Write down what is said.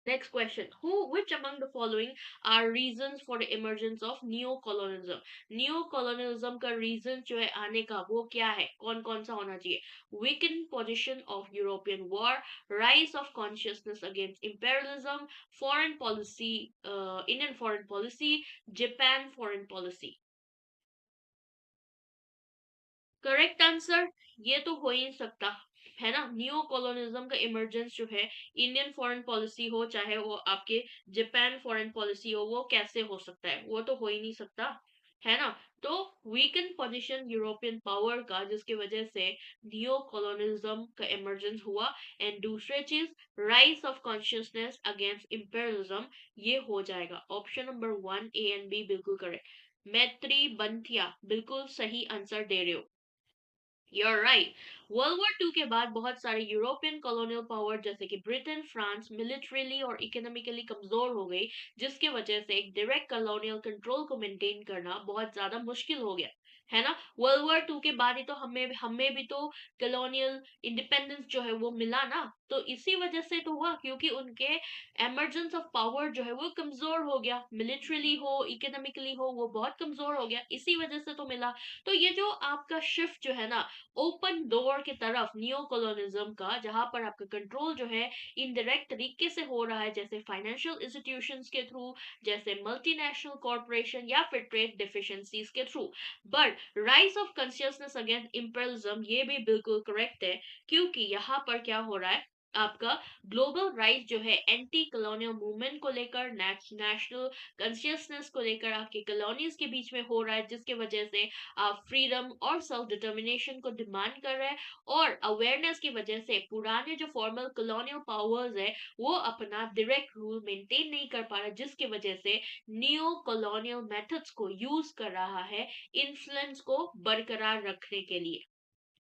Next question. Which among the following are reasons for the emergence of neo-colonialism? Neo-colonialism का reason जो है आने का वो क्या है? कौन कौन सा होना चाहिए? Weakened position of European war, rise of consciousness against imperialism, foreign policy, Indian foreign policy, Japan foreign policy. Correct answer ये तो हो ही नहीं सकता, है ना। न्यू कॉलोनिज्म का इमरजेंस जो है इंडियन फॉरेन पॉलिसी हो चाहे वो आपके जापान फॉरेन पॉलिसी हो, वो कैसे हो सकता है? वो तो हो ही नहीं सकता, है ना। तो वीकन पोजीशन यूरोपियन पावर का जिसकी वजह से न्यू कॉलोनिज्म का इमरजेंस हुआ। एंड दूसरे चीज rise of consciousness against imperialism, ये हो जाएगा option number 1 A and B बिल्कुल करेक्ट। मैत्री बंथिया बिल्कुल सही आंसर दे रहे हो। You're right. World war to के बाद बहुत सारे यूरोपियन कॉलोनियल पावर जैसे कि ब्रिटेन फ्रांस मिलिट्रीली और इकोनॉमिकली कमजोर हो गई, जिसकी वजह से एक डायरेक्ट कॉलोनियल कंट्रोल को मेंटेन करना बहुत ज्यादा मुश्किल हो गया, है ना। वर्ल्ड वॉर टू के बाद ही तो हमें हमें भी तो कॉलोनियल इंडिपेंडेंस जो है वो मिला ना। तो इसी वजह से तो हुआ क्योंकि उनके एमरजेंस ऑफ पावर जो है वो कमजोर हो गया, मिलिट्रीली हो इकोनॉमिकली हो वो बहुत कमजोर हो गया, इसी वजह से तो मिला। तो ये जो आपका शिफ्ट जो है ना ओपन डोर की तरफ नियो कॉलोनिज्म का, जहां पर आपका कंट्रोल जो है इनडायरेक्ट तरीके से हो रहा है, जैसे फाइनेंशियल इंस्टीट्यूशंस के थ्रू, जैसे मल्टीनेशनल कॉरपोरेशन या फिर ट्रेड डिफिशिएंसीज के through. But rise of consciousness against imperialism ये भी बिल्कुल करेक्ट है, क्योंकि यहाँ पर क्या हो रहा है, आपका ग्लोबल राइज जो है एंटी कॉलोनियल मूवमेंट को लेकर, नेशनल कॉन्शियसनेस को लेकर आपके कॉलोनीज के बीच में हो रहा है, जिसके वजह से आप फ्रीडम और सेल्फ डिटर्मिनेशन को डिमांड कर रहे हैं। और अवेयरनेस की वजह से पुराने जो फॉर्मल कॉलोनियल पावर्स है वो अपना डायरेक्ट रूल मेंटेन नहीं कर पा रहा, जिसकी वजह से न्यू कॉलोनियल मेथड्स को यूज कर रहा है इन्फ्लुएंस को बरकरार रखने के लिए।